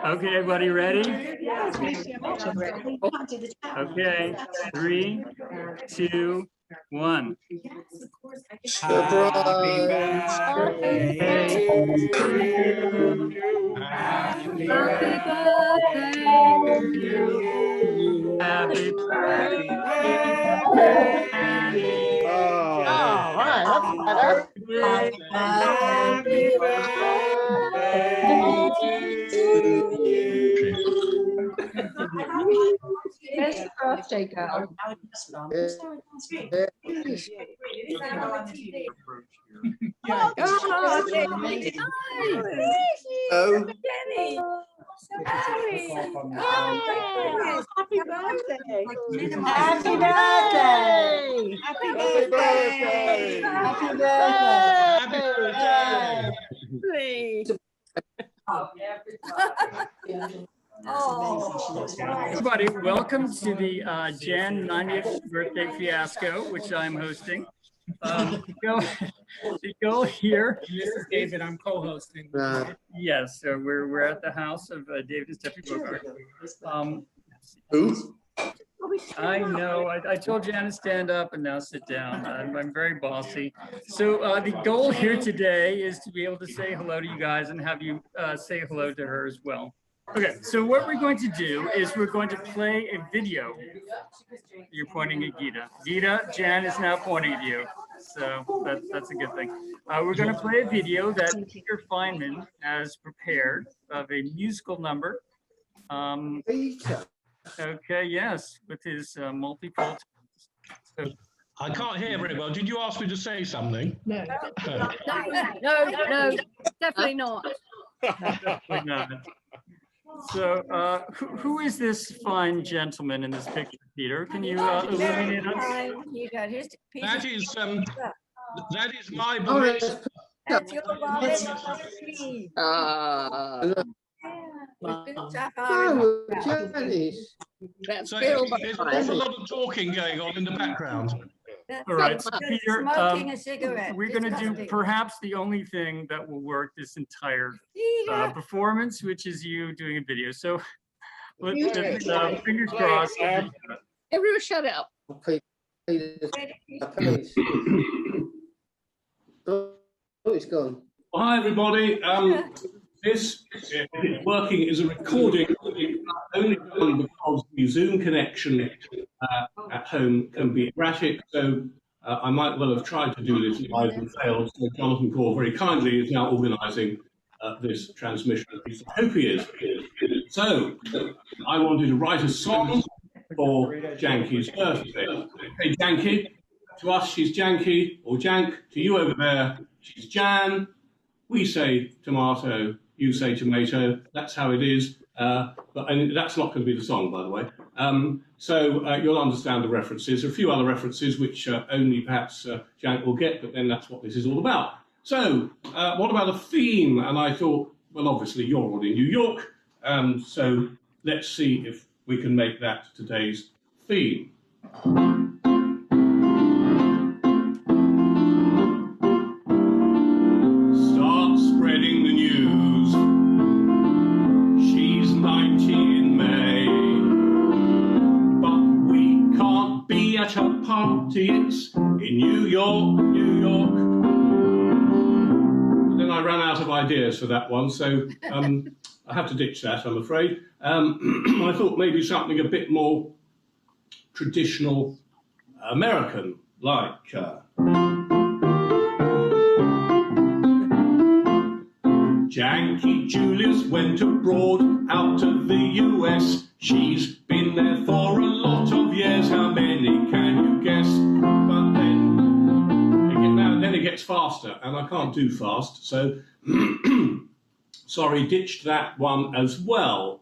Okay, everybody ready? Okay, 3, 2, 1. Happy birthday to you. Happy birthday to you. Happy birthday. Oh, right, that's better. Happy birthday to you. Where's the birthday girl? Oh, Happy birthday! Happy birthday! Happy birthday! Happy Happy Please. Everybody, welcome to the Jan 90th birthday fiasco, which I'm hosting. The goal here. This is David. I'm co-hosting. Yes, so we're at the house of David and Stephanie Bogard. who? I know. I told Jan to stand up and now sit down. I'm very bossy. So the goal here today is to be able to say hello to you guys and have you say hello to her as well. Okay, so what we're going to do is we're going to play a video. You're pointing at Gita. Gita, Jan is now pointing at you. So that's a good thing. We're going to play a video that Peter Feynman has prepared of a musical number. Peter. Okay, yes, with his multiple. So, I can't hear very well. Did you ask me to say something? No, definitely not. definitely not. So, who is this fine gentleman in this picture, Peter? Can you illuminate us? You go. Here's Peter. That is my Oh, belief. That's your Bobby. oh, Janice. So there's an awful lot of talking going on in the background. All right, so Peter, Smoking a cigarette. we're going to do perhaps the only thing that will work this entire performance, which is you doing a video. So, fingers crossed. Everyone shut up. Oh, it's gone. Well, hi, everybody. This is working as a recording only because the Zoom connection at home can be erratic. So I might well have tried to do this live and failed. So Jonathan Core very kindly is now organising this transmission. I hope he is. So I wanted to write a song for Janky's birthday. Hey, Janky. To us, she's Janky, or Jank. To you over there, she's Jan. We say tomato, you say tomato. That's how it is. And that's not going to be the song, by the way. So you'll understand the references. There are a few other references which only perhaps Jank will get, but then that's what this is all about. So what about a theme? And I thought, well, obviously you're all in New York. So let's see if we can make that today's theme. It's in New York, New York. But then I ran out of ideas for that one, so I have to ditch that, I'm afraid. I thought maybe something a bit more traditional American, like Janky Julius went abroad out to the US. She's been there for a lot of years. How many can you guess? But then it gets faster, and I can't do fast, so sorry, ditched that one as well.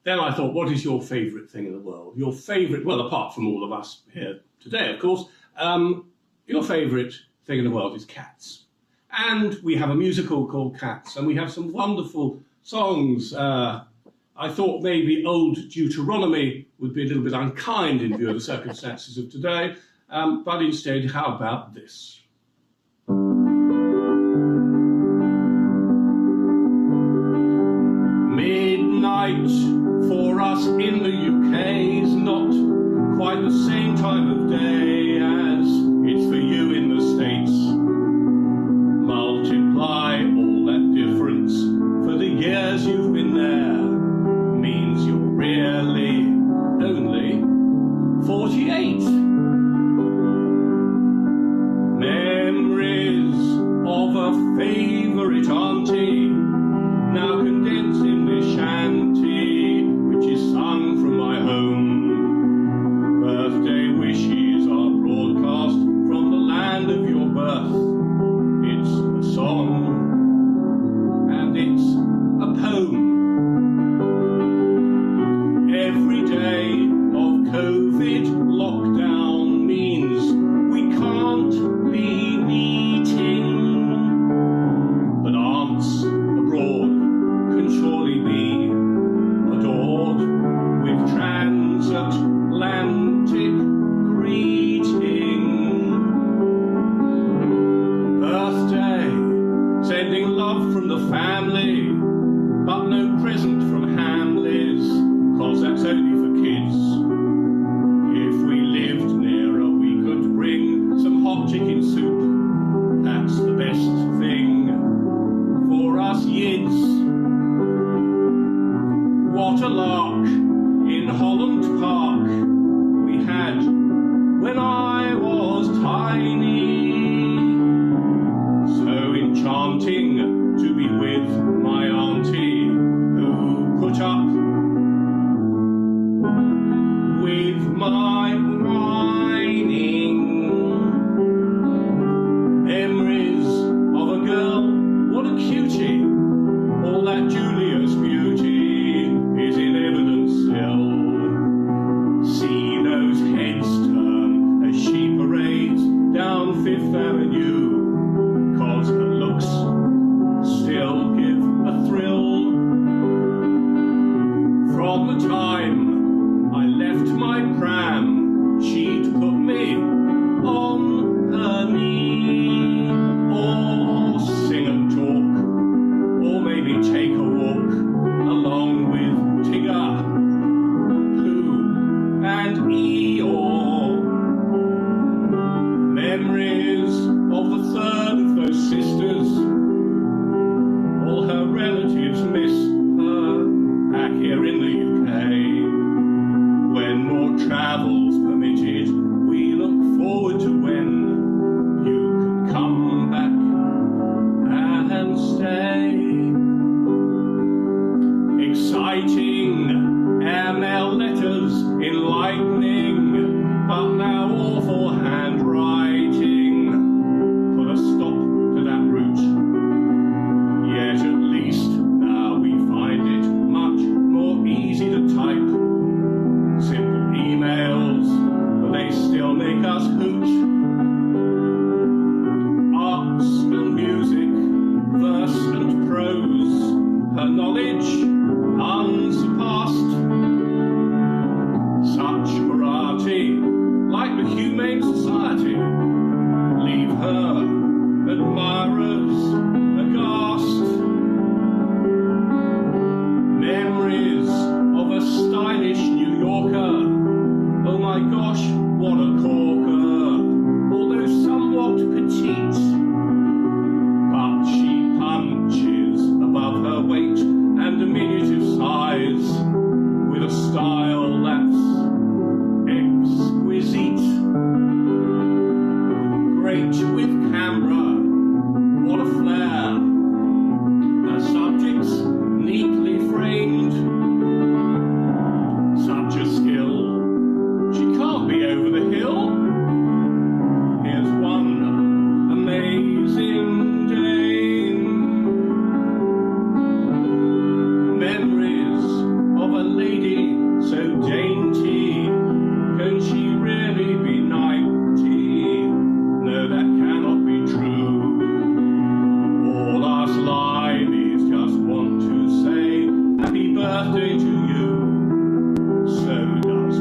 Then I thought, what is your favourite thing in the world? Your favourite, well, apart from all of us here today, of course, your favourite thing in the world is cats. And we have a musical called Cats, and we have some wonderful songs. I thought maybe old Deuteronomy would be a little bit unkind in view of the circumstances of today, but instead, how about this? at the same time of day as it's for you in the States. Multiply all that difference for the years you've been there, means you're really only 48. Memories of a favourite auntie, now condensed in this shanty, which is sung from my home. Birthday wishes are broadcast from the land of your birth. It's a song, and it's a poem. Every day of COVID lockdown means we can't be meeting, but aunts abroad can surely be adored with transatlantic greeting. Birthday, sending love from the family, but no present from Hamleys, 'cause that's only for kids. If we lived nearer, we could bring some hot chicken soup. That's the best thing for us yids. What a lark in Holland Park we had when I was tiny. So enchanting to be with my auntie who put up with my whining. Memories of a girl, what a cutie. All that Julia's beauty is in evidence still. See those heads turn as she parades down Fifth Avenue, 'cause her looks still give a thrill. From the time I left my pram, she'd put me on her knee, or sing and talk, or maybe take a walk along with Tigger, Pooh, and Eeyore. Memories of the third of those sisters, all her relatives miss her back here in the UK. When more travel's permitted, we look forward to when you can come back and stay. Exciting airmail letters, enlightening, but now awful handwriting. Put a stop to that route. Yet at least now we find it much more easy to type. Simple emails, but they still make us hoot. Arts and music, verse and prose, her knowledge unsurpassed. Such variety, like the Humane Society, leave her admirers aghast. Memories of a stylish New Yorker, oh my gosh, what a corker, although somewhat petite, but she punches above her weight and diminutive size with a style that's exquisite. Great with camera, what a flair, her subjects neatly framed. Such a skill, she can't be over the hill. Here's one amazing dame. Memories of a lady so dainty, can she really be 90? No, that cannot be true. All us liveys just want to say happy birthday to you. So does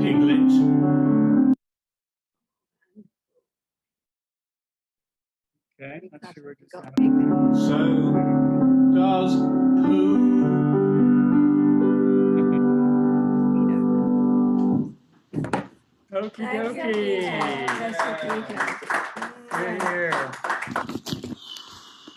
Piglet. Okay, let's see where this Got is. So does Pooh. Okie Thank you, Peter. dokie. Yes, Peter. Here.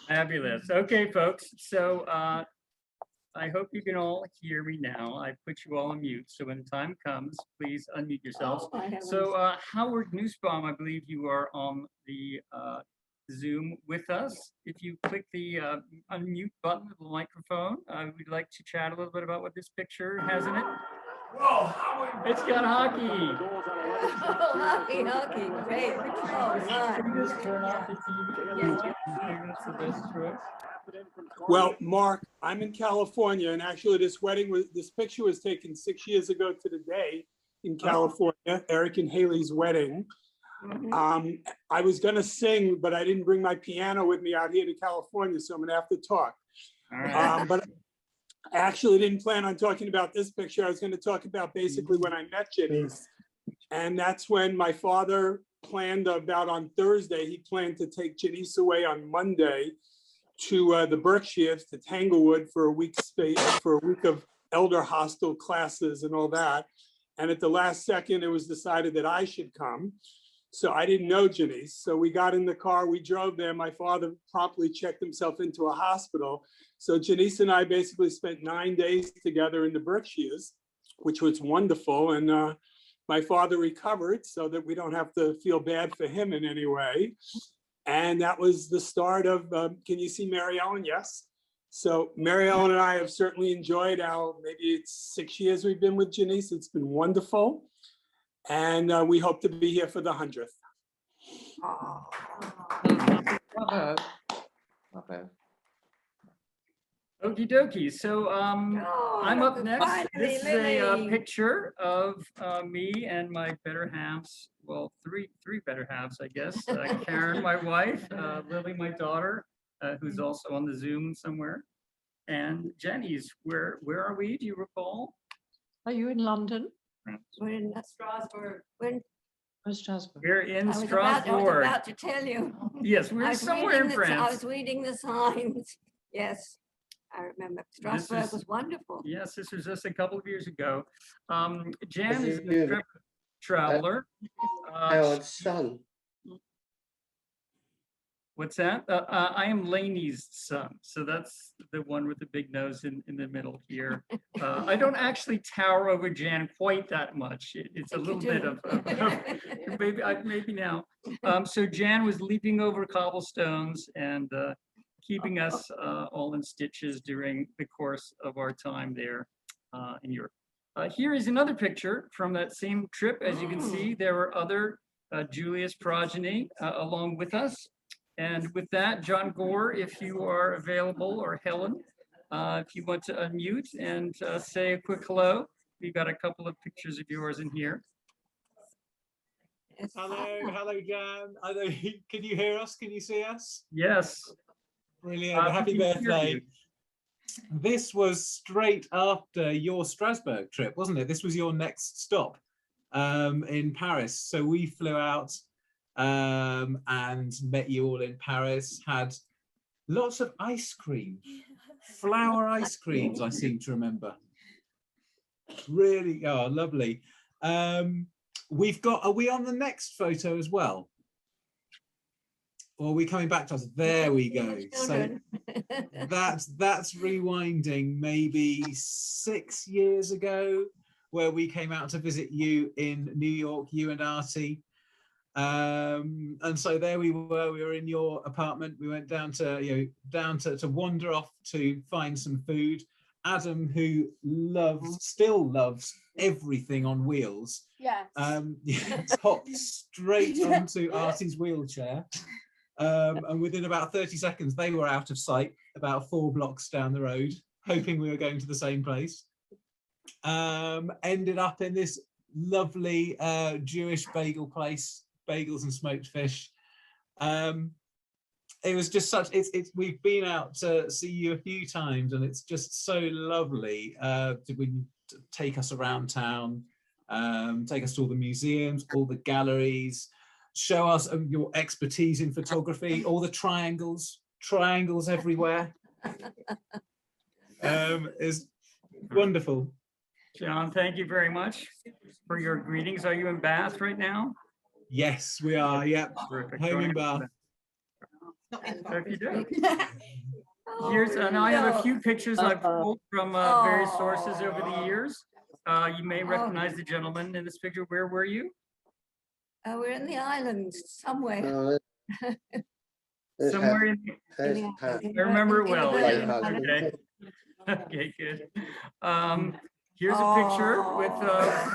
Fabulous. Okay, folks. So I hope you can all hear me now. I put you all on mute. So when time comes, please unmute yourselves. Oh, my heavens. So Howard Nussbaum, I believe you are on the Zoom with us. If you click the unmute button of the microphone, we'd like to chat a little bit about what this picture has in it. Whoa, Howard! It's got hockey. Oh, hockey, great. Oh, my. Just turn off the TV. That's the best choice. Well, Mark, I'm in California, and actually this picture was taken 6 years ago to the day in California, Eric and Haley's wedding. I was gonna sing, but I didn't bring my piano with me out here to California, so I'm gonna have to talk. All right. But I actually didn't plan on talking about this picture. I was gonna talk about basically when I met Janice. And that's when my father planned about on Thursday, he planned to take Janice away on Monday to the Berkshires, to Tanglewood for a week of elder hostel classes and all that. And at the last second, it was decided that I should come. So I didn't know Janice. So we got in the car, we drove there. My father promptly checked himself into a hospital. So Janice and I basically spent 9 days together in the Berkshires, which was wonderful. And my father recovered so that we don't have to feel bad for him in any way. And that was the start of, can you see Mary Ellen? Yes. So Mary Ellen and I have certainly enjoyed maybe it's 6 years we've been with Janice. It's been wonderful. And we hope to be here for the 100th. Bravo. Bravo. Okie dokie. So I'm up next. finally, This is a Lily. picture of me and my better halves. Well, three better halves, I guess. Karen, my wife, Lily, my daughter, who's also on the Zoom somewhere, and Jenny's. Where are we? Do you recall? Are you in London? We're in Strasbourg. When Oh, Strasbourg. We're in I was Strasbourg. about to tell you. Yes, I we're was somewhere in reading the- I France. was reading the signs. Yes, I remember. Strasbourg is- was wonderful. Yes, this was just a couple of years ago. Jan is Yeah. a traveler. Howard's son. What's that? I am Laney's son. So that's the one with the big nose in the middle here. I don't actually tower over Jan quite that much. It's a little bit of maybe now. So Jan was leaping over cobblestones and keeping us all in stitches during the course of our time there in Europe. Here is another picture from that same trip. As you can see, there were other Julius progeny along with us. And with that, John Gore, if you are available, or Helen, if you want to unmute and say a quick hello. We've got a couple of pictures of yours in here. Yes. Hello, Jan. Can you hear us? Can you see us? Yes. Brilliant. we Happy can hear birthday. you. This was straight after your Strasbourg trip, wasn't it? This was your next stop in Paris. So we flew out and met you all in Paris, had lots of ice cream, flower ice creams, I seem to remember. Really, oh, lovely. Are we on the next photo as well? Or are we coming back to us? There we go. So that's rewinding maybe 6 years ago, where we came out to visit you in New York, you and Artie. And so there we were in your apartment. We went down to wander off to find some food. Adam, who still loves everything on wheels, hopped straight onto Artie's wheelchair. And within about 30 seconds, they were out of sight, about 4 blocks down the road, hoping we were going to the same place. Ended up in this lovely Jewish bagel place, bagels and smoked fish. It was just such, we've been out to see you a few times, and it's just so lovely to take us around town, take us to all the museums, all the galleries, show us your expertise in photography, all the triangles everywhere. It's wonderful. John, thank you very much for your greetings. Are you in Bath right now? Yes, we are. Yep. Terrific. Home in Bath. If you do. Here's, and I have a few pictures I've pulled from various sources over the years. You may recognize the gentleman in this picture. Where were you? We're in the islands somewhere. No, Somewhere in, there's the- Pat. I remember it well. Virgin Yeah. Islands. Okay. Okay, good. Here's a picture with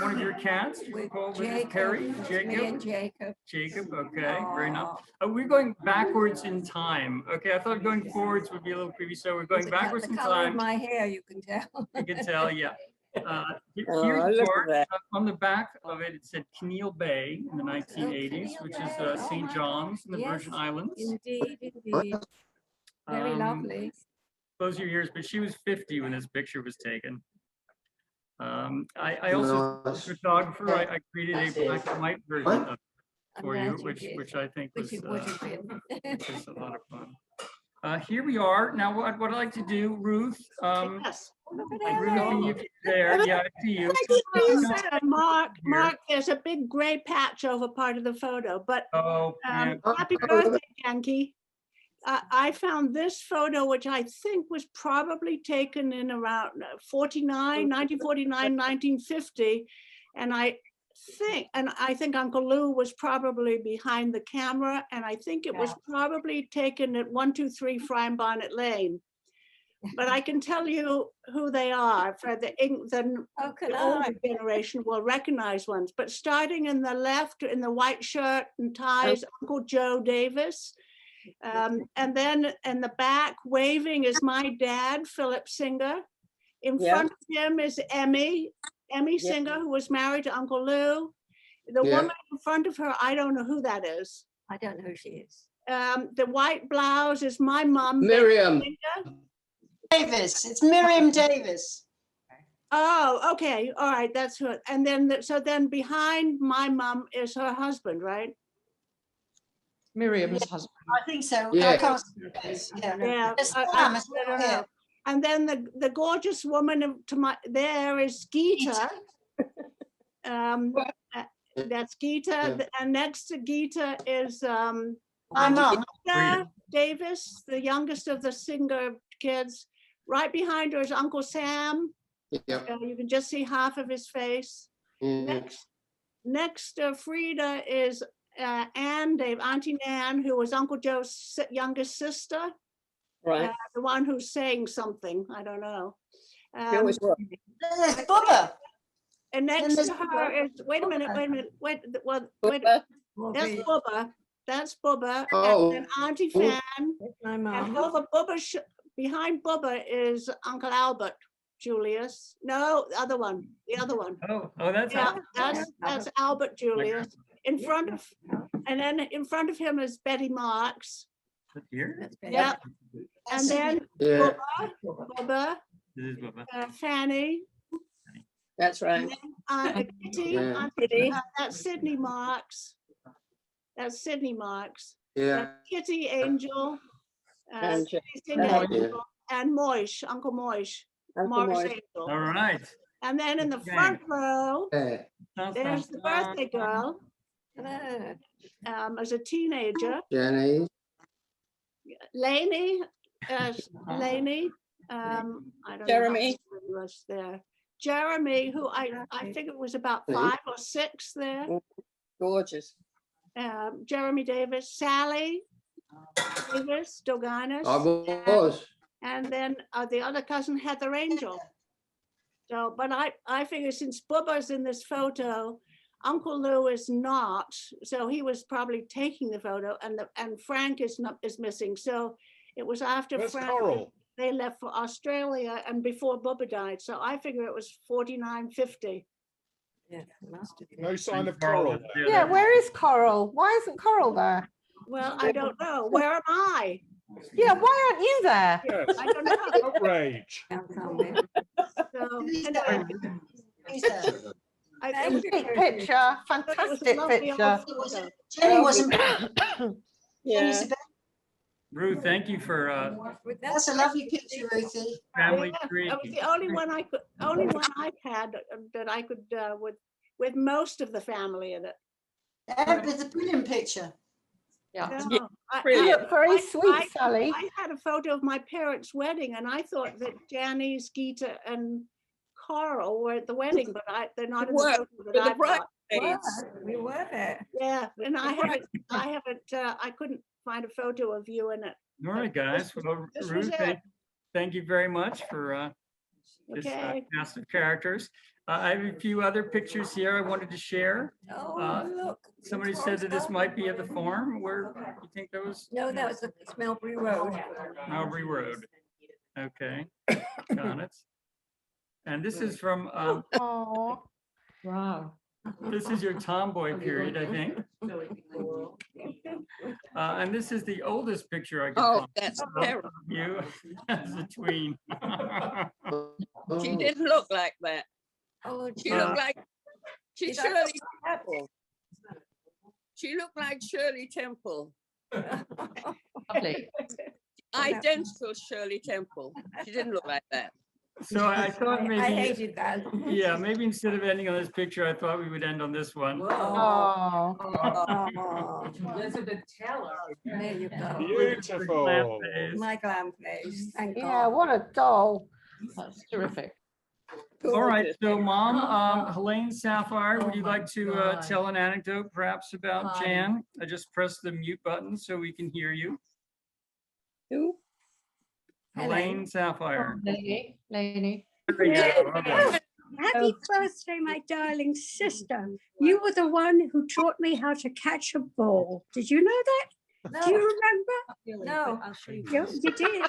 one of your cats. With Called Jacob. Perry, It's me and Jacob. Jacob. Jacob, okay, very nice. Aw. We're going backwards in time. Okay, I thought going forwards would be a little creepy, so we're going backwards The in color of time. my hair, you can tell. You can tell, yeah. Here's look the at part. that. On the back of it, it said Keneal Bay in the 1980s, which is Bay. St. Oh, John's in the yes, Virgin Islands. Indeed, indeed. Very Um, lovely. Close your ears, but she was 50 when this picture was taken. I also, as a photographer, I created a black and white version of it for you, which I think was, Which it would have been. which is a lot of fun. Here we are. Now, what I'd like to do, Ruth, Yes. Look at Ruth, Ellen. if you're there, yeah, I see you. Mark, Here. Mark, there's a big gray patch over part of the photo, but Oh, yeah. happy birthday, Yankee. I found this photo, which I think was probably taken in around 1949, 1950. And I think Uncle Lou was probably behind the camera, and I think it was probably taken at 123 Friar Barnet Lane. But I can tell you who they are. For the How can older I? generation will recognize ones. But starting in the left, in the white shirt and ties, Uncle Joe Davis. And then in the back, waving is my dad, Philip Singer. In Yeah. front of him is Emmy Yeah. Singer, who was married to Uncle Lou. The Yeah. woman in front of her, I don't know who that is. I don't know who she is. The white blouse is my mom. Betty Miriam. Singer. Davis, it's Miriam Davis. Oh, okay, all right, that's who. And then, so then behind my mom is her husband, right? Miriam's husband. I think so. Yeah. I can't see this. Yeah. Yeah. There's I Sam as don't well know. here. And then the gorgeous woman to my, there is Geeta. That's Geeta, and next to Geeta is My mum. Geeta Davis, the youngest of the Singer kids. Right behind her is Uncle Sam. Yep. You can just see half of his face. Yeah. Next to Frida is Auntie Nan, who was Uncle Joe's youngest sister, Right. the one who's saying something, I don't know. She always was. There's Bubba. And next there's to her Bubba. is, wait a minute, wait, Bubba. that's Bubba. That's Bubba. Oh. And then Auntie Ooh. Fan. My And mom. over Bubba, behind Bubba is Uncle Albert Julius. No, the other one. Oh, that's Yeah, how. that's Albert Julius. In front of, and then in front of him is Betty Marks. Here? That's Betty. Yeah. And then Yeah. Bubba, This is Bubba. Fanny, That's right. Kitty, Yeah. Aunt- Kitty. that's Sydney Marks. That's Sydney Marks. Yeah. Kitty Angel. And Sydney Yeah. Angel, and Moish, Uncle Moish, Uncle Morris Moy. Angel. All right. And then in the Okay. front row, Yeah. there's the birthday girl Ah, as a teenager. Jenny. Lainey, Lainey, I don't know. Jeremy. Who was there. Jeremy, who I think it was about 5 or 6 there. Gorgeous. Jeremy Davis, Sally Davis, Doganis. I was. And then the other cousin, Heather Angel. So, but I figure since Bubba's in this photo, Uncle Lou is not, so he was probably taking the photo, and Frank is missing. So it was after Where's Frank, Coral? they left for Australia and before Bubba died. So I figure it was 49, 50. yeah, it must have been. No sign of Coral Coral. is there. there. Yeah, where is Coral? Why isn't Coral there? Well, I don't know. Where am I? Yeah, why aren't you there? Yes, I don't know. outrage. How come we- So, Who's anyway, there? Who's there? I Thank think you. Great it picture, was a fantastic lovely old picture. photo. Jenny wasn't. Jenny Yeah. Isabel. Ruth, thank you for That's a lovely picture, Ruthie. family Yeah, tree. that was the only one I had that I could, with most of the family in it. It's a brilliant picture. Yeah. No, You look very sweet, I- Sally. I had a photo of my parents' wedding and I thought that Janice, Geeta and Carl were at the wedding, but they're not in the Were, photo with that the I've got. bridesmaids. We were there. Yeah, and I couldn't find a photo of you in it. All right, guys. Well, This was Ruth, it. thank you very much for this Okay. cast of characters. I have a few other pictures here I wanted to share. Oh, look. Somebody said that this might be at the farm. Where you think that was? No, that was Melbury Road. Malbury Road. Okay, got it. And this is from, Oh, Wow. this is your tomboy period, I think. And this is the oldest picture I could Oh, find that's of terrible. you as a tween. She didn't look like that. Oh, She looked like Did I Shirley Temple. She looked like Shirley Temple. Lovely. Identical Shirley Temple. She didn't look like that. So I thought I maybe, hated that. yeah, maybe instead of ending on this picture, I thought we would end on this one. oh. Oh, Elizabeth Taylor. there you go. Beautiful. My glam face. Thank Yeah, God. what a doll. That's terrific. All right, so Mom, Helene Sapphire, would you like to tell an anecdote perhaps about Jan? I just pressed the mute button so we can hear you. Who? Helene Sapphire. Lady. There we go, okay. Happy birthday, my darling sister. You were the one who taught me how to catch a ball. Did you know that? Do you remember? No. You did.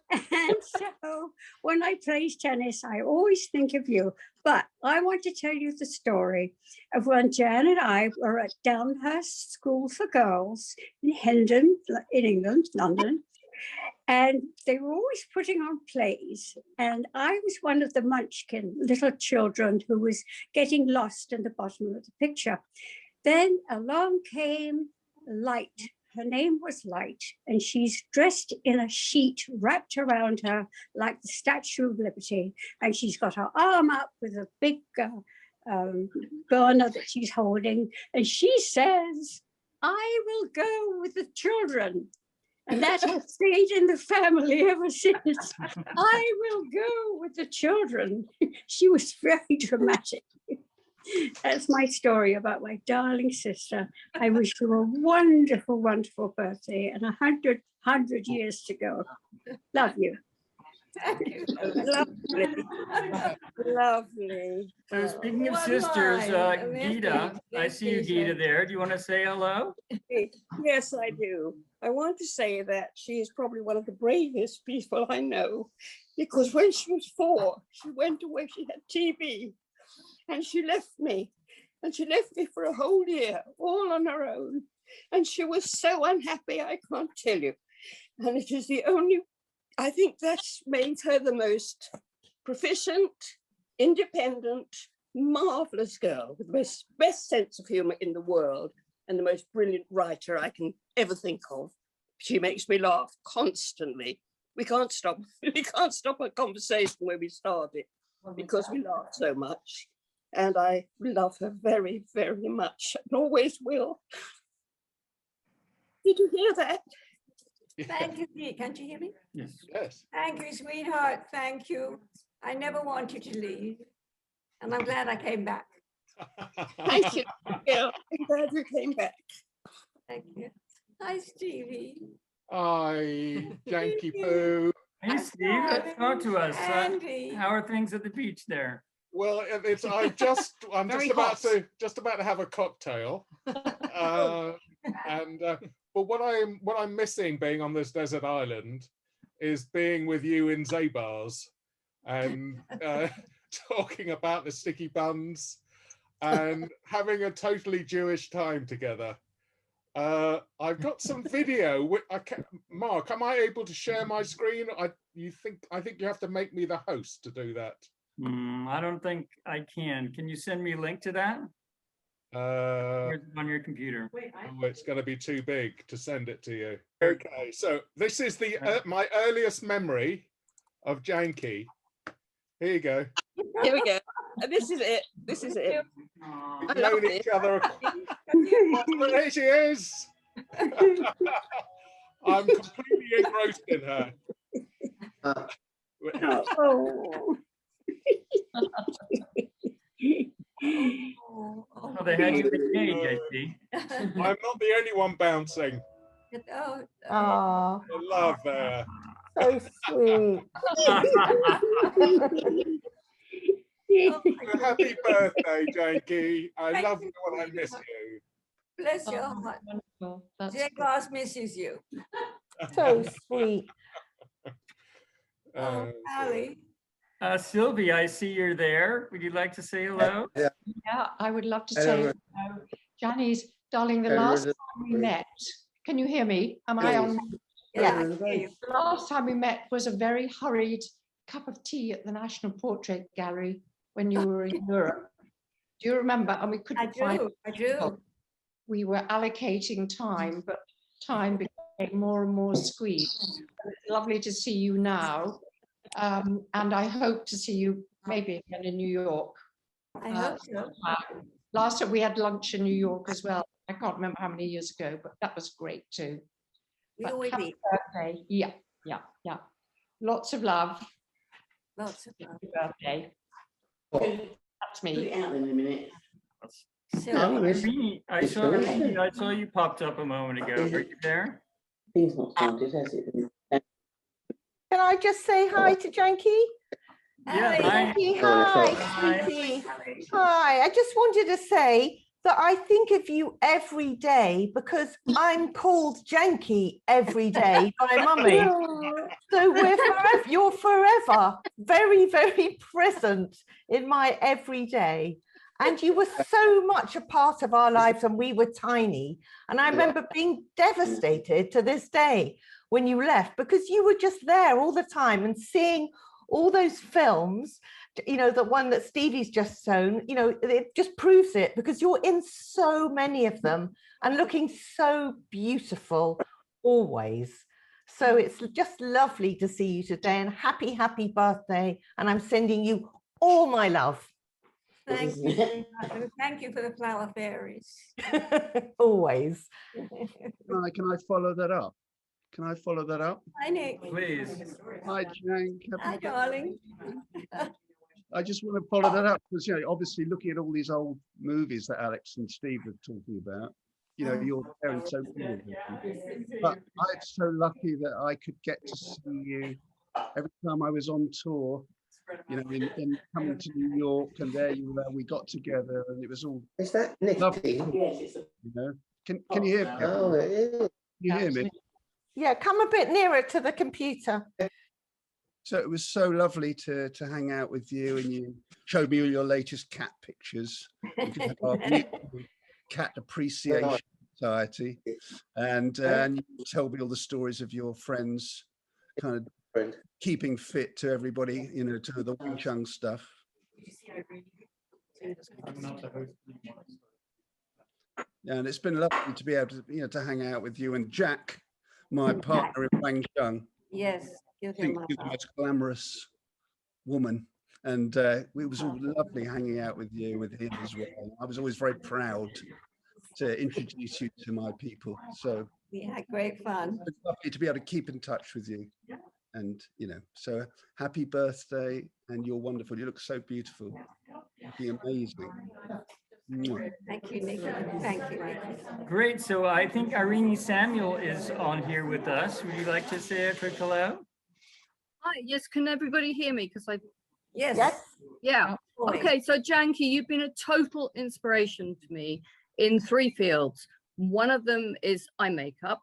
And so when I play tennis, I always think of you. But I want to tell you the story of when Jan and I were at Downhurst School for Girls in Hendon, in England, London. And they were always putting on plays. And I was one of the munchkin little children who was getting lost in the bottom of the picture. Then along came Light. Her name was Light, and she's dressed in a sheet wrapped around her like the Statue of Liberty. And she's got her arm up with a big burner that she's holding. And she says, I will go with the children. And that has stayed in the family ever since. I will go with the children. She was very dramatic. That's my story about my darling sister. I wish you a wonderful, wonderful birthday and 100 years to go. Love you. Lovely. Lovely. So speaking of One sisters, line. Geeta, I see you, Geeta, there. Do you want to say hello? Yes, I do. I want to say that she is probably one of the bravest people I know, because when she was 4, she went away, she had TB, and she left me. And she left me for a whole year, all on her own. And she was so unhappy, I can't tell you. And it is the only, I think that's made her the most proficient, independent, marvelous girl with the best sense of humor in the world and the most brilliant writer I can ever think of. She makes me laugh constantly. We can't stop a conversation where we started because we laugh so much. And I love her very, very much and always will. Did you hear that? Thank you, Dee. Can't you hear me? Yes. Yes. Thank you, sweetheart. Thank you. I never wanted to leave. And I'm glad I came back. Thank you. Yeah, I'm glad you came back. Thank you. Hi, Stevie. Hi, Yankee Poo. Hey, Steve, talk to us. Andy. How are things at the beach there? Well, I'm Very just about to have a cocktail, but what I'm missing being on this desert island is being with you in Zabar's and talking about the sticky buns and having a totally Jewish time together. I've got some video. Mark, am I able to share my screen? I think you have to make me the host to do that. I don't think I can. Can you send me a link to that? Where's it on your computer? Oh, it's going to be too big to send it to you. Okay, so this is the my earliest memory of Janky. Here you go. Here we go. And this is it. This is it. We've I love known this. each other. There she is. I'm completely engrossed in her. Oh. Oh, they had you in the cage, I see. I'm not the only one bouncing. Oh, Oh, I love there. so sweet. Happy birthday, Janky. I love you and I miss you. bless your heart. Jay Ross misses you. So sweet. Ali. Sylvie, I see you're there. Would you like to say hello? Yeah. Yeah, I would love to Hello. say hello. Janice, darling, the Hello, last Rosa. time we met, can you hear me? Am I on? Yeah. The last time we met was a very hurried cup of tea at the National Portrait Gallery when you were in Europe. Do you remember? And we couldn't find. I do. We were allocating time, but time became more and more squeezed. It's lovely to see you now. And I hope to see you maybe again in New York. I hope so. Last time we had lunch in New York as well. I can't remember how many years ago, but that was great too. We But always happy eat. birthday. Yeah. Lots of love. Lots of love. Happy birthday. That's me. Out in a minute. Irene, I saw you popped up a moment ago. Were you there? Things not sounded, has it? Can I just say hi to Janky? Yeah, hi. Janky, Hi. hi, sweetie. Hi, I just wanted to say that I think of you every day because I'm called Janky every day by Mummy. So you're forever very, very present in my everyday. And you were so much a part of our lives when we were tiny. And I remember being devastated to this day when you left because you were just there all the time and seeing all those films, you know, the one that Stevie's just shown, you know, it just proves it because you're in so many of them and looking so beautiful always. So it's just lovely to see you today and happy, happy birthday. And I'm sending you all my love. Thank you. Thank you for the flower fairies. Always. Can I follow that up? Can I follow that up? Hi, Nick. Please. Hi, Jane. Hi, darling. I just want to follow that up because, you know, obviously looking at all these old movies that Alex and Steve were talking about, you know, you're there and so good. But I'm so lucky that I could get to see you every time I was on tour, you know, in coming to New York, and there you were, we got together and it was all Is that Nick? lovely. You know, can you hear me? Oh, it is. Can you hear me? Yeah, come a bit nearer to the computer. So it was so lovely to hang out with you, and you showed me all your latest cat pictures. Our beautiful Cat Appreciation Society, and you told me all the stories of your friends, kind of keeping fit to everybody, you know, to the Wing Chun stuff. Yeah, and it's been lovely to be able to, you know, to hang out with you and Jack, my partner in Wing Chun. Yes. I think you're the most glamorous woman, and it was all lovely hanging out with you, with him as well. I was always very proud to introduce you to my people. So we had great fun. It's lovely to be able to keep in touch with you, and you know, so happy birthday, and you're wonderful. You look so beautiful. You're amazing. Mwah. Thank you, Nick. Thank you, Nick. Great. So I think Irene Samuel is on here with us. Would you like to say a quick hello? Hi, yes, can everybody hear me? Because I Yes. Yeah. Okay, so Janky, you've been a total inspiration to me in 3 fields. One of them is eye makeup,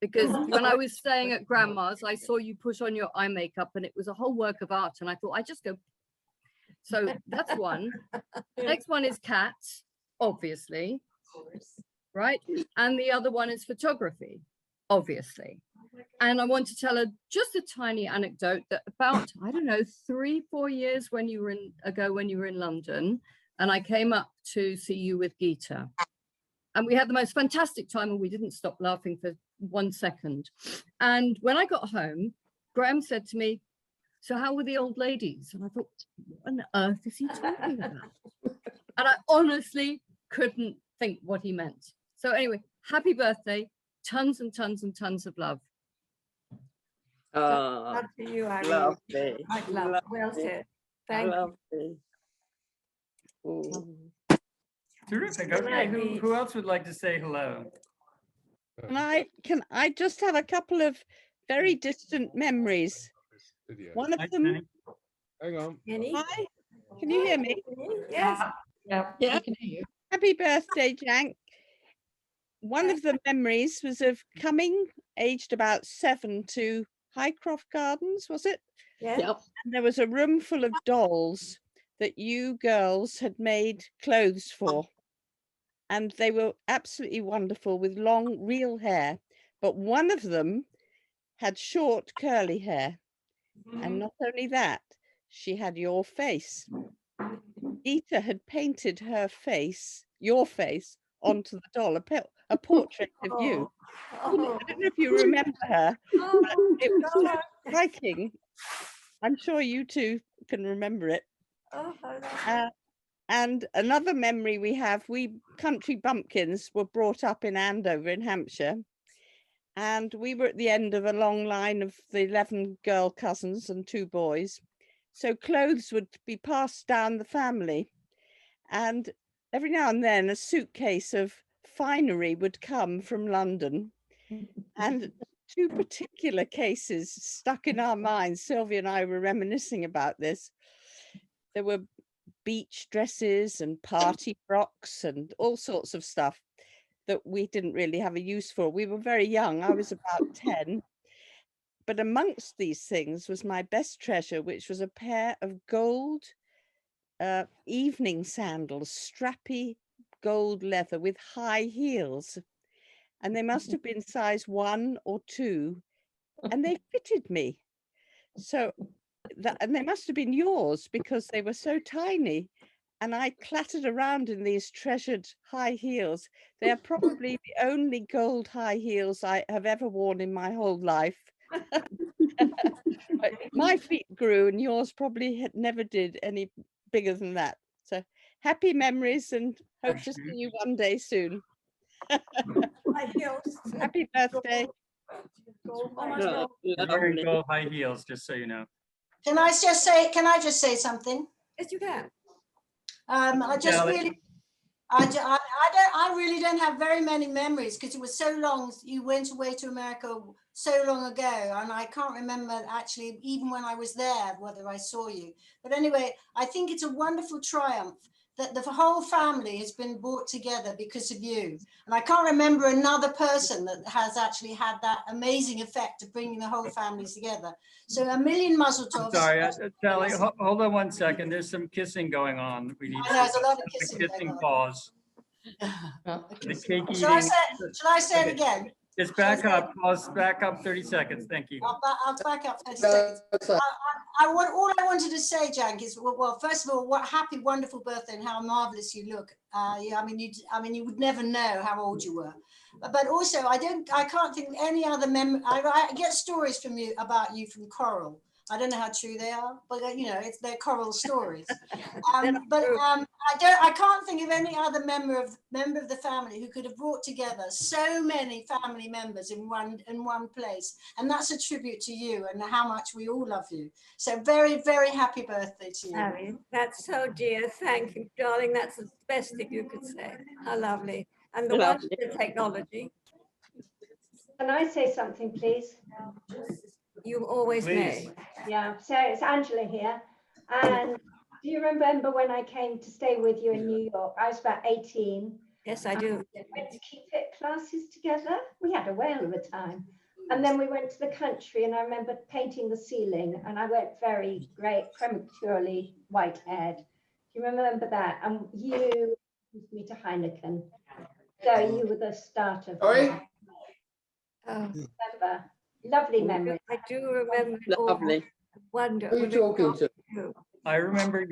because when I was staying at Grandma's, I saw you put on your eye makeup and it was a whole work of art, and I thought I just go. So that's one. Next one is cats, obviously, right? And the other one is photography, obviously. And I want to tell just a tiny anecdote that about, I don't know, 3-4 years when you were in London, and I came up to see you with Geeta. And we had the most fantastic time, and we didn't stop laughing for 1 second. And when I got home, Graham said to me, "So how were the old ladies?" And I thought, what on earth is he talking about? And I honestly couldn't think what he meant. So anyway, happy birthday. Tons and tons and tons of love. Love to you, Irene. Lovely. I'd love. Well said. Thank you. Terrific. Okay, who else would like to say hello? Can I just have a couple of very distant memories? One of them. Hang on. Hi, can you hear me? Yes. Yeah, Yeah. I can hear you. Happy birthday, Jank. One of the memories was of coming, aged about 7, to Highcroft Gardens, was it? Yes. Yep. And there was a room full of dolls that you girls had made clothes for. And they were absolutely wonderful with long, real hair. But one of them had short, curly hair. And not only that, she had your face. Geeta had painted her face, your face, onto the doll, a portrait of you. I don't know if you remember her, but it was striking. I'm sure you two can remember it. And another memory we have, we country bumpkins were brought up in Andover in Hampshire. And we were at the end of a long line of the 11 girl cousins and 2 boys. So clothes would be passed down the family. And every now and then a suitcase of finery would come from London. And 2 particular cases stuck in our minds. Sylvia and I were reminiscing about this. There were beach dresses and party frocks and all sorts of stuff that we didn't really have a use for. We were very young. I was about 10. But amongst these things was my best treasure, which was a pair of gold evening sandals, strappy gold leather with high heels. And they must have been size 1 or 2, and they fitted me. So and they must have been yours because they were so tiny. And I clattered around in these treasured high heels. They are probably the only gold high heels I have ever worn in my whole life. But my feet grew and yours probably never did any bigger than that. So happy memories, and hope to see you one day soon. Happy birthday. Very gold high heels, just so you know. Can I just say something? Yes, you can. I really don't have very many memories because it was so long. You went away to America so long ago, and I can't remember actually even when I was there whether I saw you. But anyway, I think it's a wonderful triumph that the whole family has been brought together because of you. And I can't remember another person that has actually had that amazing effect of bringing the whole families together. So a million mazel tovs. Sorry, Sally, hold on 1 second. There's some kissing going on. We need there's a lot of kissing pause. The cake eating. Shall I say it again? Just back up, pause, back up 30 seconds. Thank you. I'll back up 30 seconds. All I wanted to say, Jank, is well, first of all, what happy, wonderful birthday, and how marvelous you look. Yeah, I mean, you would never know how old you were. But also, I can't think of any other memory. I get stories from you about you from Coral. I don't know how true they are, but you know, they're Coral stories. I can't think of any other member of the family who could have brought together so many family members in one place, and that's a tribute to you and how much we all love you. So very, very happy birthday to you. Harry, that's so dear. Thank you, darling. That's the best thing you could say. How lovely. And the wonderful technology. Can I say something, please? You always may. Yeah, so it's Angela here. And do you remember when I came to stay with you in New York? I was about 18. Yes, I do. We went to keep fit classes together. We had a whale of a time. And then we went to the country, and I remember painting the ceiling, and I went very great, prematurely white-haired. Do you remember that? And you introduced me to Heineken. So you were the start of remember. Lovely memory. I do remember. Lovely. Wonderful. Who are you talking to? I remember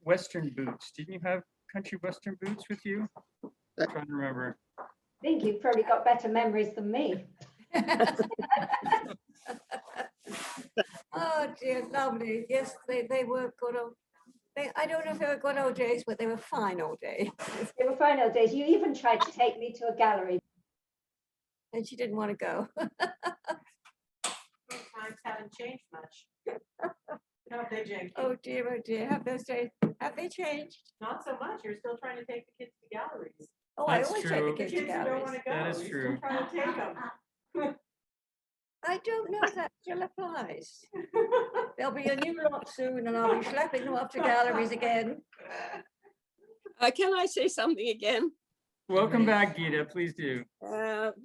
Western boots. Didn't you have country Western boots with you? I'm trying to remember. I think you've probably got better memories than me. Oh dear, lovely. Yes, they were good old. I don't know if they were good old days, but they were fine old days. They were fine old days. You even tried to take me to a gallery. And she didn't want to go. Times haven't changed much. Have they, Jake? Oh dear, have those days, have they changed? Not so much. You're still trying to take the kids to galleries. Oh, That's I always take true. the kids to Kids who don't galleries. want to go. That is you're true. Still trying to take them. I don't know if that still applies. There'll be a new lot soon and I'll be schlepping them off to galleries again. Can I say something again? Welcome back, Gita. Please do.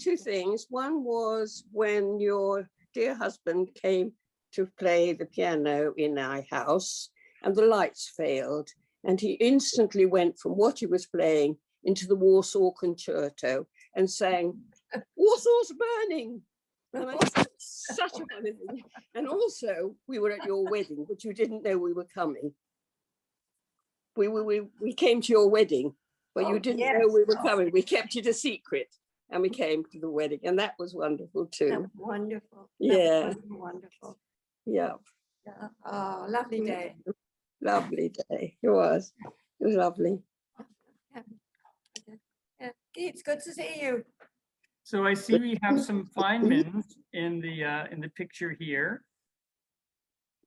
Two things. One was when your dear husband came to play the piano in our house and the lights failed. And he instantly went from what he was playing into the Warsaw Concerto and sang, "Warsaw's burning." And I said, such a funny thing. And also, we were at your wedding, but you didn't know we were coming. We came to your wedding, but you didn't know we were coming. We kept it a secret, and we came to the wedding, and that was wonderful too. That was wonderful. Yeah. That was wonderful. Yeah. Yeah. Oh, lovely day. Lovely day. It was. It was lovely. Yeah. It's good to see you. So I see we have some Feynmans in the picture here.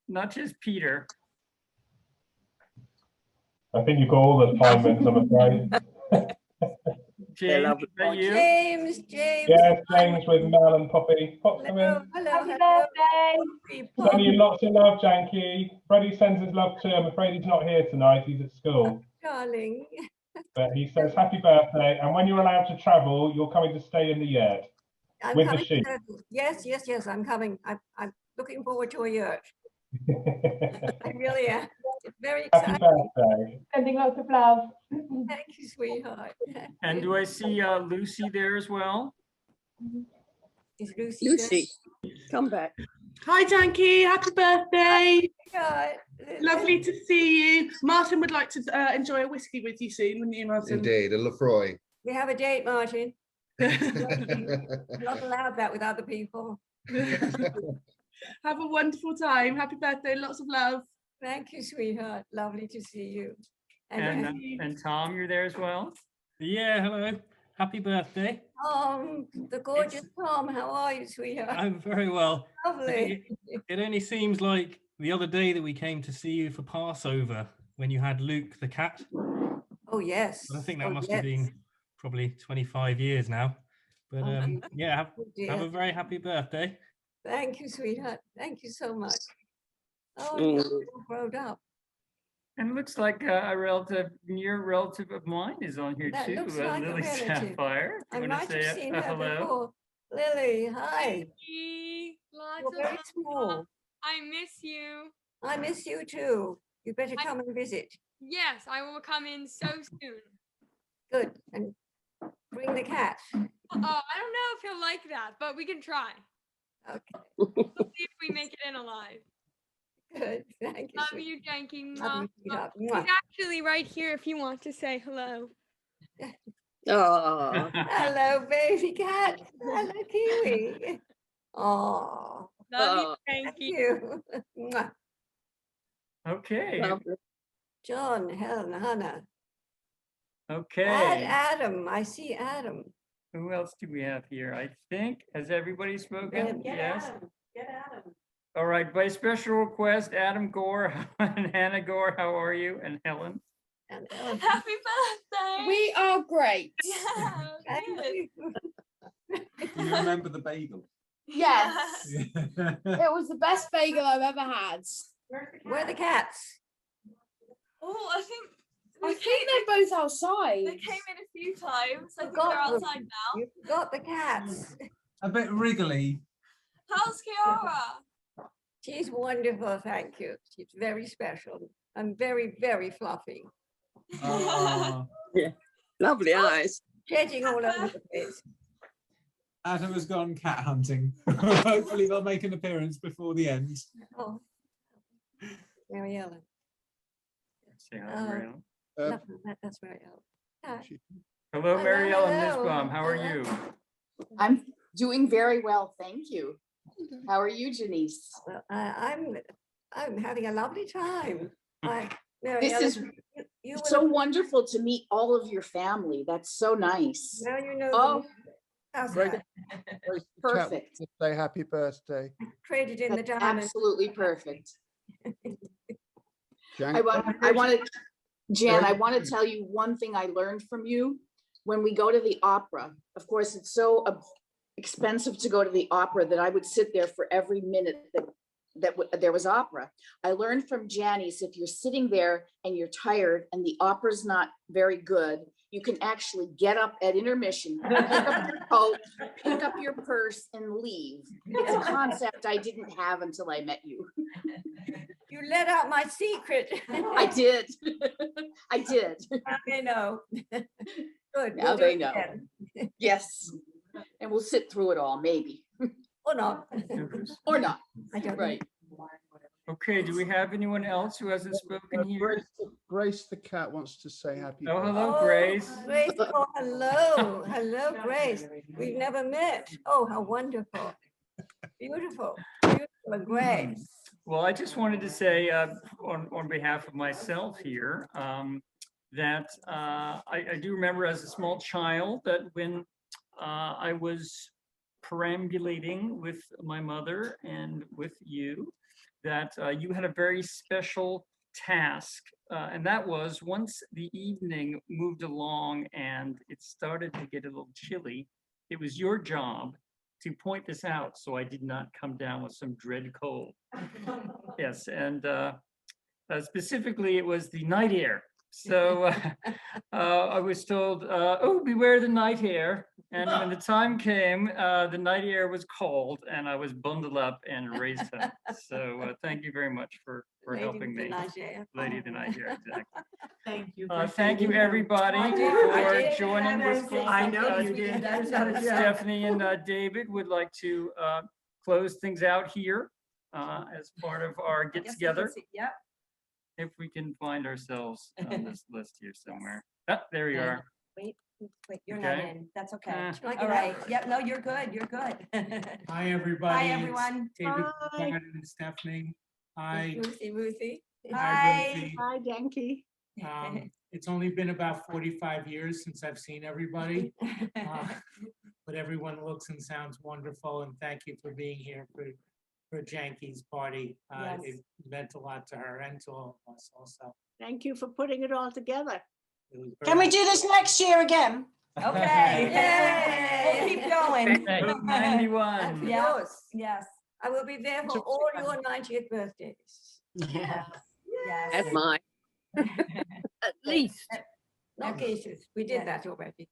Not just Peter. I think you've got all the Feynmans, I'm afraid. James, is that you? James. Yes, James with Mel and Poppy. Pop, come in. Happy birthday. Sending you lots of love, Janky. Freddie sends his love too. I'm afraid he's not here tonight. He's at school. Darling. But he says happy birthday. And when you're allowed to travel, you're coming to stay in the yurt I'm with the coming sheep. Yes, I'm coming. I'm looking forward to a yurt. I really am. It's very Happy exciting. birthday. Sending lots of love. Thank you, sweetheart. And do I see Lucy there as well? Is Lucy? Lucy, come back. Hi, Janky. Happy birthday. Hi. Lovely to see you. Martin would like to enjoy a whiskey with you soon, wouldn't you, Martin? Indeed, a Lefroy. We have a date, Martin. I'm not allowed that with other people. Have a wonderful time. Happy birthday. Lots of love. Thank you, sweetheart. Lovely to see you. And Tom, you're there as well? Yeah, hello. Happy birthday. The gorgeous Tom, how are you, sweetheart? I'm very well. I Lovely. think it only seems like the other day that we came to see you for Passover when you had Luke the cat. Oh, yes. I think that Oh, must yes. have been probably 25 years now. But yeah, Oh, dear. have a very happy birthday. Thank you, sweetheart. Thank you so much. Oh, Mm. you're all grown up. And it looks like a near relative of mine is on here That too, looks like a Lily relative. Sapphire. I You want might to have say seen a her hello? before. Lily, hi. Lots You're of very love. small. I miss you. I miss you too. You better come and visit. Yes, I will come in so soon. Good. And bring the cat. Oh, I don't know if he'll like that, but we can try. Okay. We'll see if we make it in alive. Good. Thank you. Love sweet. you, Janky. Love you, sweetheart. He's Mwah. actually right here if you want to say hello. Oh. Hello, baby cat. Hello, Kiwi. Oh. Love Thank you, Janky. you. Mwah. Okay. John, Helen, Hannah. Okay. Add Adam. I see Adam. Who else do we have here? I think, has everybody spoken? Yes. Get Adam. All right, by special request, Adam Gore and Hannah Gore, how are you? And Helen? And Happy birthday. We are great. Yeah. Thank you. Do you remember the bagel? Yes. It was the best bagel I've ever had. Where are the cats? Oh, I think they're both outside. they came in a few times. I think Forgot they're them. outside now. You forgot the cats. A bit wriggly. How's Kiara? She's wonderful, thank you. She's very special and very, very fluffy. Ah. Yeah. Lovely eyes. Shedding all over the place. Adam has gone cat hunting. Hopefully they'll make an appearance before the end. Oh, Mary Ellen. Say hi, Mary Ellen. Nothing, that's very old. Hi. Hello, Mary Ellen hello. Nussbaum. How are you? I'm doing very well, thank you. How are you, Janice? Well, I'm having a lovely time. Mary This Ellen, is you will so wonderful to meet all of your family. That's so nice. Now you know. Oh, How's Great. that? perfect. To say happy birthday. Traded in the That's diamond. absolutely perfect. Jan- I want to, Jan, I want to tell you one thing I learned from you. When we go to the opera, of course, it's so expensive to go to the opera that I would sit there for every minute that there was opera. I learned from Janice, if you're sitting there and you're tired and the opera's not very good, you can actually get up at intermission, pick up your coat, pick up your purse and leave. It's a concept I didn't have until I met you. You let out my secret. I did. I did. They know. Good. Now we'll do they it know. again. Yes. And we'll sit through it all, maybe. Or not. Or not. I don't know. Right. Okay, do we have anyone else who hasn't spoken here? Grace the cat wants to say happy Oh, birthday. hello, Grace. Grace, oh, hello. Hello, Grace. We've never met. Oh, how wonderful. Beautiful. Beautiful, Grace. Well, I just wanted to say on behalf of myself here that I do remember as a small child that when I was perambulating with my mother and with you, that you had a very special task. And that was once the evening moved along and it started to get a little chilly, it was your job to point this out so I did not come down with some dread cold. Yes, and specifically it was the night air. So I was told, oh, beware the night air. And when the time came, the night air was cold and I was bundled up and raised up. So thank you very much for helping me. Lady of the night air, exactly. Thank you. Thank you, everybody, for joining this. I know you did. That is not a joke. Stephanie and David would like to close things out here as part of our get together. Yep. If we can find ourselves on this list here somewhere. Ah, there you are. Wait, you're not Okay. in. That's okay. Ah. All right. Yep, no, you're good. You're good. Hi, everybody. Hi, It's everyone. David Hi. Bogard and Stephanie. Hi. Ruthie. Hi, Ruthie. Hi, Yankee. It's only been about 45 years since I've seen everybody. But everyone looks and sounds wonderful, and thank you for being here for Janky's party. Yes. It meant a lot to her and to all of us also. Thank you for putting it all together. It was Can we do this next year again? Okay. Yay. We'll keep going. Okay, 91. Yes. Yes. I will be there for all your 90th birthdays. Yes. That's mine. At least. No cases. We did that already.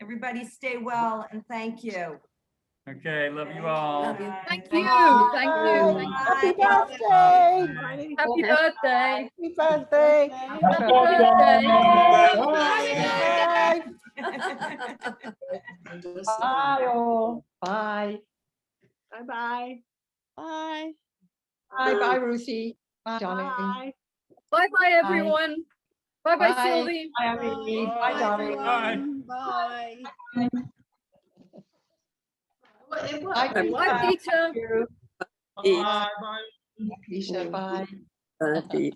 Everybody stay well and thank you. Okay, love you all. Love you. Thank you. Thank you. Happy birthday. Happy birthday. Happy birthday. Happy birthday. Bye. all. Bye. Bye-bye. Bye. Bye, bye, Ruthie. Bye, Johnny. Bye. Bye-bye, everyone. Bye-bye, Sylvie. Bye, Irene. Bye, Johnny. Bye. Bye, Peter. Bye. Keisha, bye. Bye.